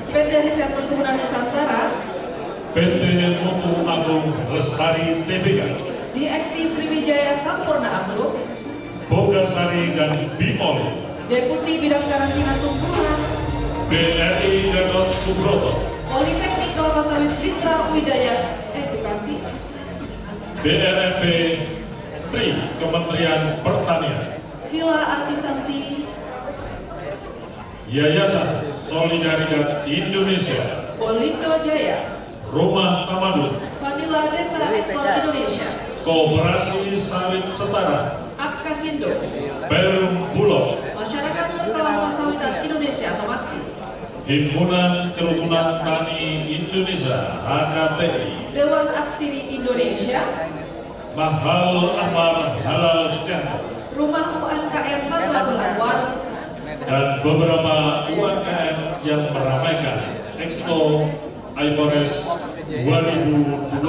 PT Riset Perkebunan Nusantara, PT Mutu Agung Lestari Tbk, DXP Sriwijaya Sampurna Agro, Bogasari dan Bimol, Deputi Bidang Karantina Tumbuhan, BRI Gatot Subroto, Politeknik Kelapa Sawit Citra Widayat Edukasi, BRFP Tri Kementerian Pertanian, Sila Artisanti, Yayasan Solidaritas Indonesia, Polindo Jaya, Rumah Tamadun, Vanilla Desa Ekspor Indonesia, Koperasi Sawit Setara, Apkasindo, Perum Bulog, Masyarakat Kelapa Sawitan Indonesia atau MAKSI, Himpunan Kerukunan Tani Indonesia HKTI, Dewan Atsiri Indonesia, Mahal Ahmar Halal Center, Rumah UMKM Pelabuhan Anwar, dan beberapa UMKM yang meramaikan Expo IPORES 2025.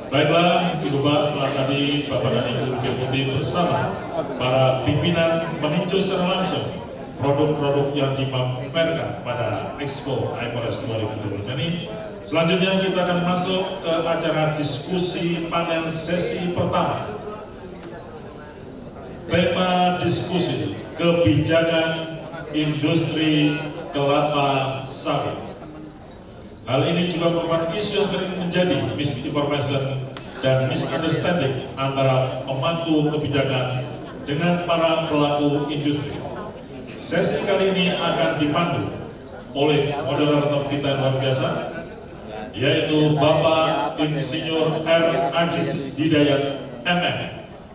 Baiklah, Ibu Bapak, setelah tadi Bapak dan Ibu Deputi bersama para pimpinan meninjau secara langsung produk-produk yang dipamerkan pada Expo IPORES 2025 ini, selanjutnya kita akan masuk ke acara diskusi panel sesi pertama. Tema diskusi kebijakan industri kelapa sawit. Hal ini juga merupakan isu yang sering menjadi misinformation dan misunderstanding antara pemangku kebijakan dengan para pelaku industri. Sesi kali ini akan dipandu oleh moderator kita yang luar biasa, yaitu Bapak Insinyur R. Ajis Hidayat MM,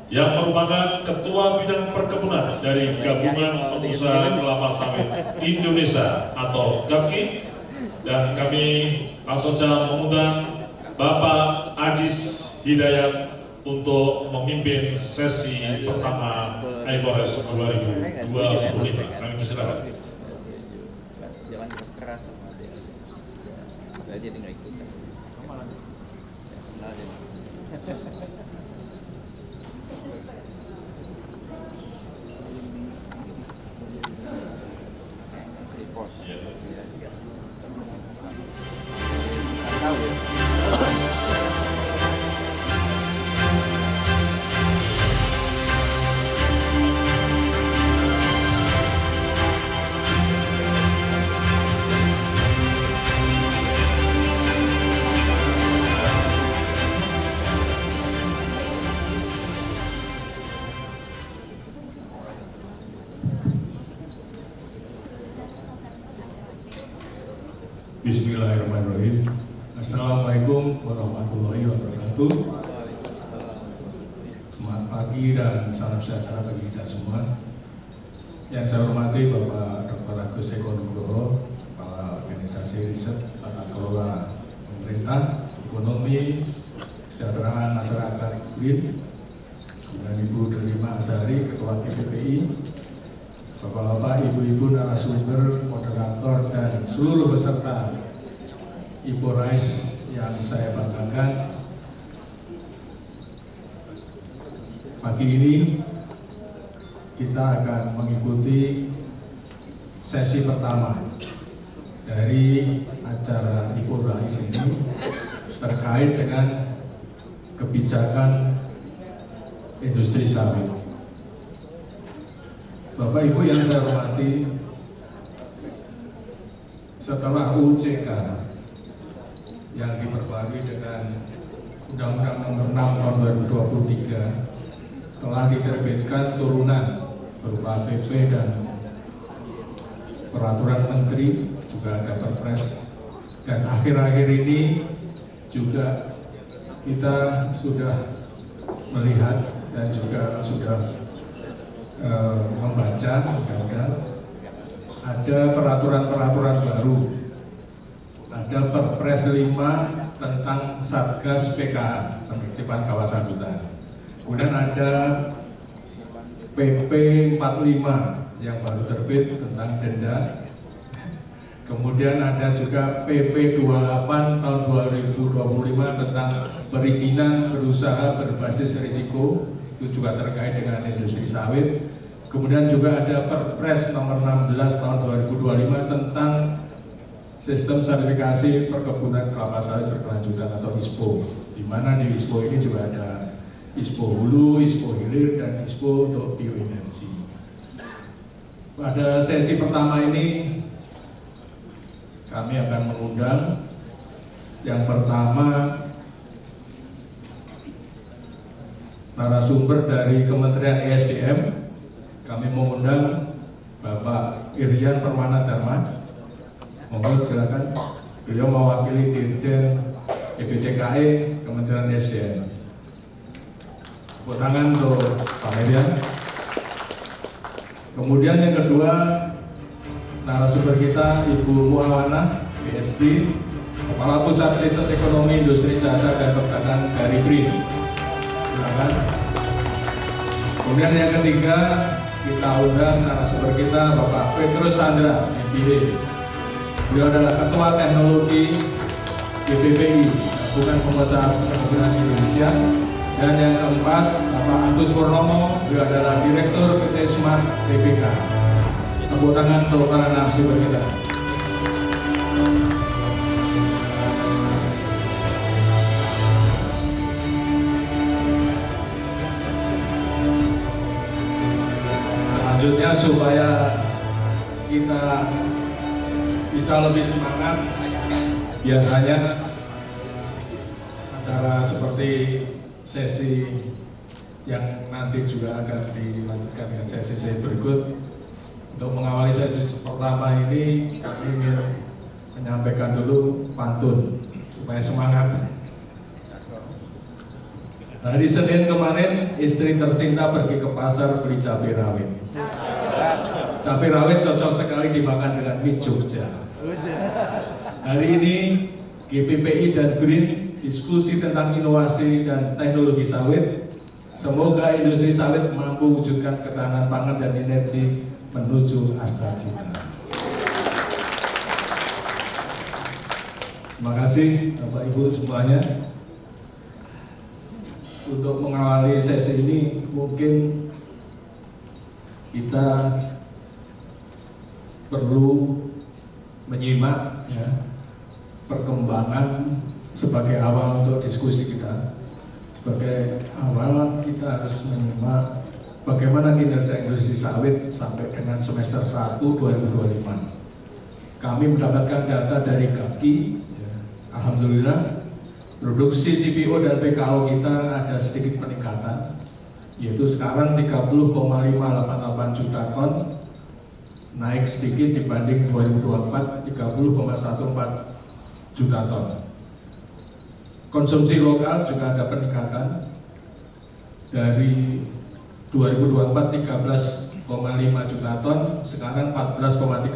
yang merupakan Ketua Bidang Perkebunan dari Gabungan Pengusaha Kelapa Sawit Indonesia atau GAPKI, dan kami langsung saja mengundang Bapak Ajis Hidayat untuk memimpin sesi pertama IPORES 2025. Kami persilakan. Jangan keras sama dia. Jadi nggak ikutan. Bismillahirrahmanirrahim. Assalamualaikum warahmatullahi wabarakatuh. Selamat pagi dan salam sejahtera bagi kita semua. Yang saya hormati Bapak Dr. Agus Eko Nugroho, Kepala Organisasi Riset Tata Kelola Pemerintah, Ekonomi, Kesejahteraan Masyarakat BIN, dan Ibu Delima Azhari, Ketua KPPI, Bapak-bapak, ibu-ibu, narasumber, moderator, dan seluruh peserta IPORES yang saya banggakan. Pagi ini kita akan mengikuti sesi pertama dari acara IPORES ini terkait dengan kebijakan industri sawit. Bapak Ibu yang saya hormati, setelah UCK yang diperbarui dengan Undang-Undang Nomor 6 Tahun 2023 telah diterbitkan turunan berupa PP dan Peraturan Menteri, juga ada Perpres, dan akhir-akhir ini juga kita sudah melihat dan juga sudah membaca ada peraturan-peraturan baru, ada Perpres 5 tentang Satgas PKA, penertiban kawasan hutan. Kemudian ada PP 45 yang baru terbit tentang denda. Kemudian ada juga PP 28 tahun 2025 tentang perizinan berusaha berbasis risiko, itu juga terkait dengan industri sawit. Kemudian juga ada Perpres nomor 16 tahun 2025 tentang sistem sertifikasi perkebunan kelapa sawit berkelanjutan atau ISPO, di mana di ISPO ini juga ada ISPO hulu, ISPO hilir, dan ISPO untuk bioenergi. Pada sesi pertama ini kami akan mengundang yang pertama narasumber dari Kementerian ESDM. Kami mengundang Bapak Irian Permana Dharma. Mohon silakan, beliau mewakili Dirjen EBTKE Kementerian ESDM. Tepuk tangan untuk Pak Irian. Kemudian yang kedua, narasumber kita Ibu Muawana, PhD, Kepala Pusat Riset Ekonomi Industri Jasa dan Perdagangan dari BRIN. Silakan. Kemudian yang ketiga, kita undang narasumber kita Bapak Petrus Chandra, MBA. Beliau adalah Ketua Teknologi BPPI, Gabungan Pengusaha Perkebunan Indonesia. Dan yang keempat, Bapak Agus Purnomo, beliau adalah Direktur PT Smart TPK. Tepuk tangan untuk para narasumber kita. Selanjutnya, supaya kita bisa lebih semangat, biasanya acara seperti sesi yang nanti juga akan dilanjutkan dengan sesi-sesi berikut. Untuk mengawali sesi pertama ini, kami ingin menyampaikan dulu pantun supaya semangat. Hari Senin kemarin, istri tercinta pergi ke pasar beli cabai rawit. Cabai rawit cocok sekali dimakan dengan mie Jogja. Hari ini GPPI dan BRIN diskusi tentang inovasi dan teknologi sawit. Semoga industri sawit mampu wujudkan ketahanan pangan dan energi menuju astra-cita. Terima kasih Bapak Ibu semuanya. Untuk mengawali sesi ini, mungkin kita perlu menyimak ya, perkembangan sebagai awal untuk diskusi kita. Sebagai awal kita harus menyimak bagaimana kinerja industri sawit sampai dengan semester 1 2025. Kami mendapatkan data dari GAPKI, ya, alhamdulillah produksi CPO dan PKO kita ada sedikit peningkatan, yaitu sekarang 30,588 juta ton, naik sedikit dibanding 2024 30,14 juta ton. Konsumsi lokal juga ada peningkatan dari 2024 13,5 juta ton, sekarang 14,30,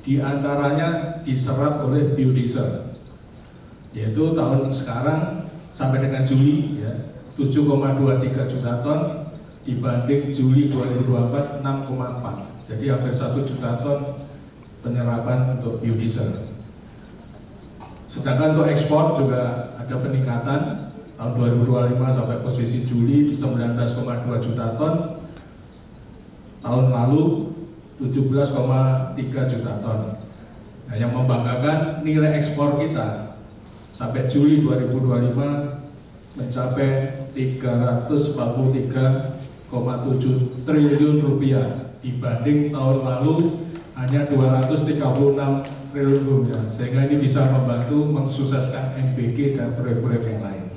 diantaranya diserap oleh biodiesel, yaitu tahun sekarang sampai dengan Juli ya 7,23 juta ton dibanding Juli 2024 6,4. Jadi hampir 1 juta ton penyerapan untuk biodiesel. Sedangkan untuk ekspor juga ada peningkatan tahun 2025 sampai posisi Juli di 19,2 juta ton. Tahun lalu 17,3 juta ton. Nah, yang membanggakan nilai ekspor kita sampai Juli 2025 mencapai 343,7 triliun rupiah dibanding tahun lalu hanya 236 triliun rupiah, sehingga ini bisa membantu mensukseskan MBG dan proyek-proyek yang lain.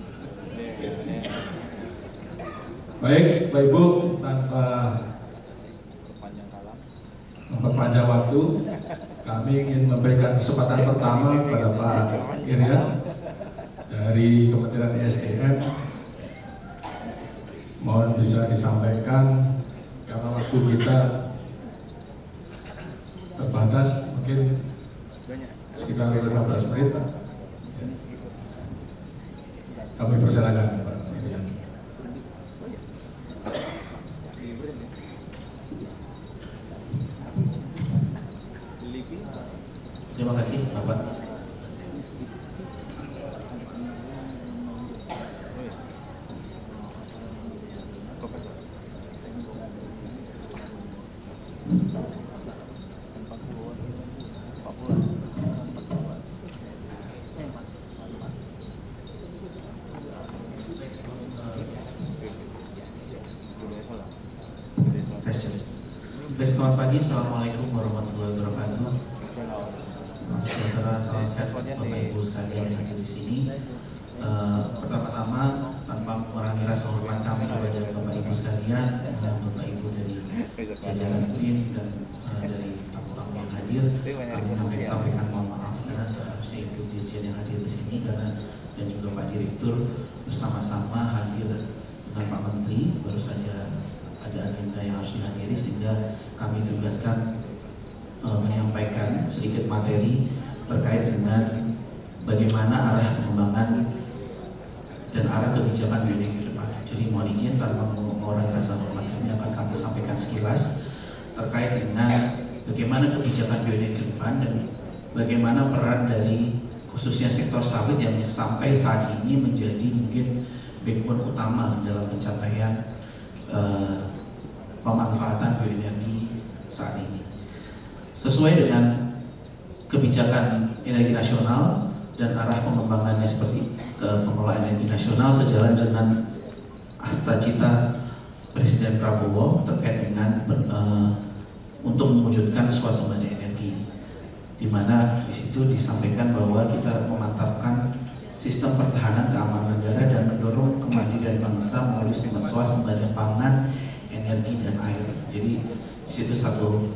Baik, Bapak Ibu, tanpa memperpanjang waktu, kami ingin memberikan kesempatan pertama kepada Pak Irian dari Kementerian ESDM. Mohon bisa disampaikan karena waktu kita terbatas, mungkin sekitar 15 menit. Kami persilakan Pak Irian. Terima kasih Bapak. Selamat pagi, Assalamualaikum warahmatullahi wabarakatuh. Selamat sejahtera, salam sehat Bapak Ibu sekalian yang hadir di sini. Pertama-tama, tanpa mengurangi rasa hormat kami kepada Bapak Ibu sekalian, Bapak Ibu dari jajaran BRIN dan dari tamu-tamu yang hadir, kami sampaikan mohon maaf karena seharusnya Ibu Dirjen yang hadir di sini dan juga Pak Direktur bersama-sama hadir dengan Pak Menteri. Baru saja ada agenda yang harus dihadiri sehingga kami tugaskan menyampaikan sedikit materi terkait dengan bagaimana arah pengembangan dan arah kebijakan bioenergi ke depan. Jadi mohon izin tanpa mengurangi rasa hormat kami akan kami sampaikan sekilas terkait dengan bagaimana kebijakan bioenergi ke depan dan bagaimana peran dari khususnya sektor sawit yang sampai saat ini menjadi mungkin backbone utama dalam pencapaian pemanfaatan bioenergi saat ini. Sesuai dengan kebijakan energi nasional dan arah pengembangannya seperti ke pengelolaan energi nasional sejalan dengan cita Presiden Prabowo terkait dengan untuk mewujudkan swasembada energi, di mana di situ disampaikan bahwa kita memantapkan sistem pertahanan keamanan negara dan mendorong kemandirian bangsa melalui swasembada pangan, energi dan air. Jadi di situ satu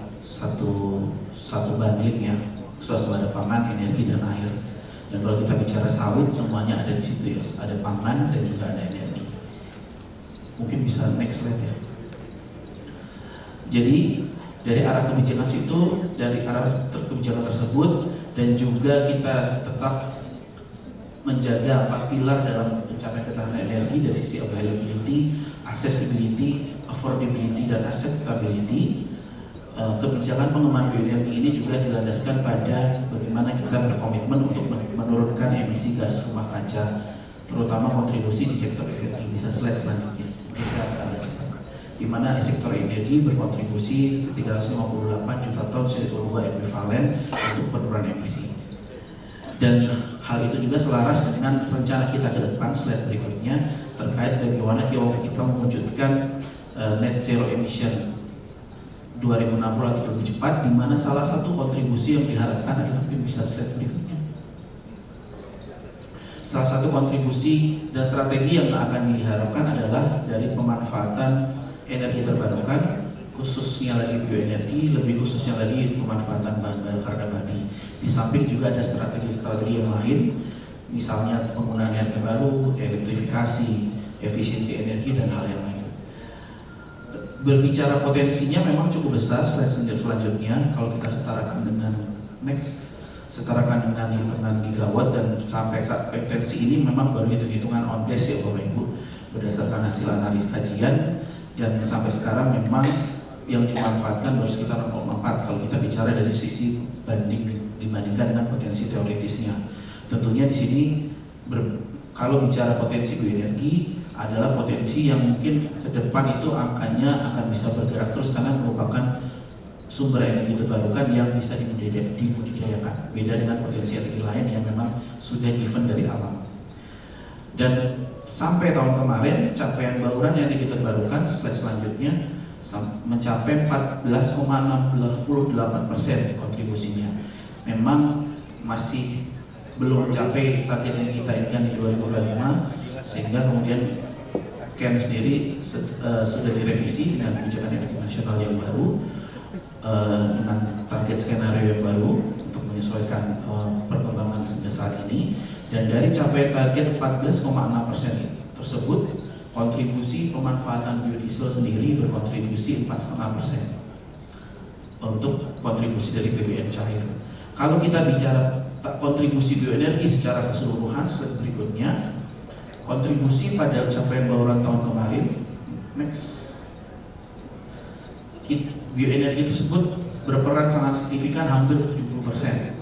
bundling ya, swasembada pangan, energi dan air. Dan kalau kita bicara sawit semuanya ada di situ ya, ada pangan dan juga ada energi. Mungkin bisa next slide ya. Jadi dari arah kebijakan situ, dari arah kebijakan tersebut dan juga kita tetap menjaga 4 pilar dalam pencapaian ketahanan energi dari sisi availability, accessibility, affordability dan acceptability. Kebijakan pengembangan bioenergi ini juga dilandaskan pada bagaimana kita berkomitmen untuk menurunkan emisi gas rumah kaca, terutama kontribusi di sektor energi. Bisa slide selanjutnya. Di mana sektor energi berkontribusi 358 juta ton CO2 ekuivalen untuk penurunan emisi. Dan hal itu juga selaras dengan rencana kita ke depan, slide berikutnya, terkait bagaimana kita mewujudkan net zero emission 2060 atau lebih cepat, di mana salah satu kontribusi yang diharapkan adalah, bisa slide berikutnya. Salah satu kontribusi dan strategi yang akan diharapkan adalah dari pemanfaatan energi terbarukan, khususnya lagi bioenergi, lebih khususnya lagi pemanfaatan bahan bakar nabati. Di samping juga ada strategi-strategi yang lain, misalnya penggunaan energi baru, elektrifikasi, efisiensi energi dan hal yang lain. Berbicara potensinya memang cukup besar. Slide selanjutnya, kalau kita setarakan dengan setarakan dengan hitungan gigawatt dan sampai saat potensi ini memang baru hitungan on base ya Bapak Ibu, berdasarkan hasil analis kajian, dan sampai sekarang memang yang dimanfaatkan baru sekitar 0,4 kalau kita bicara dari sisi dibandingkan dengan potensi teoritisnya. Tentunya di sini kalau bicara potensi bioenergi adalah potensi yang mungkin ke depan itu angkanya akan bisa bergerak terus karena merupakan sumber energi terbarukan yang bisa dibudidayakan. Beda dengan potensi energi lain yang memang sudah given dari alam. Dan sampai tahun kemarin capaian bauran energi terbarukan, slide selanjutnya, mencapai 14,68% kontribusinya. Memang masih belum mencapai target yang kita inginkan di 2025, sehingga kemudian KEN sendiri sudah direvisi dengan kebijakan energi nasional yang baru dengan target skenario yang baru untuk menyesuaikan perkembangan hingga saat ini. Dan dari capaian target 14,6% tersebut, kontribusi pemanfaatan biodiesel sendiri berkontribusi 4,5% untuk kontribusi dari BBM cair. Kalau kita bicara kontribusi bioenergi secara keseluruhan, slide berikutnya, kontribusi pada capaian bauran tahun kemarin, bioenergi tersebut berperan sangat signifikan, hampir 70%,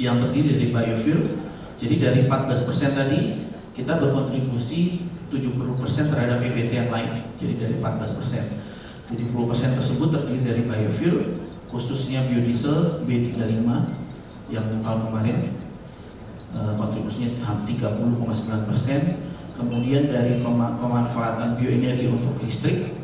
yang terdiri dari biofuel. Jadi dari 14% tadi kita berkontribusi 70% terhadap EBT yang lain. Jadi dari 14%, 70% tersebut terdiri dari biofuel, khususnya biodiesel B35 yang tahun kemarin kontribusinya 30,9%. Kemudian dari pemanfaatan bioenergi untuk listrik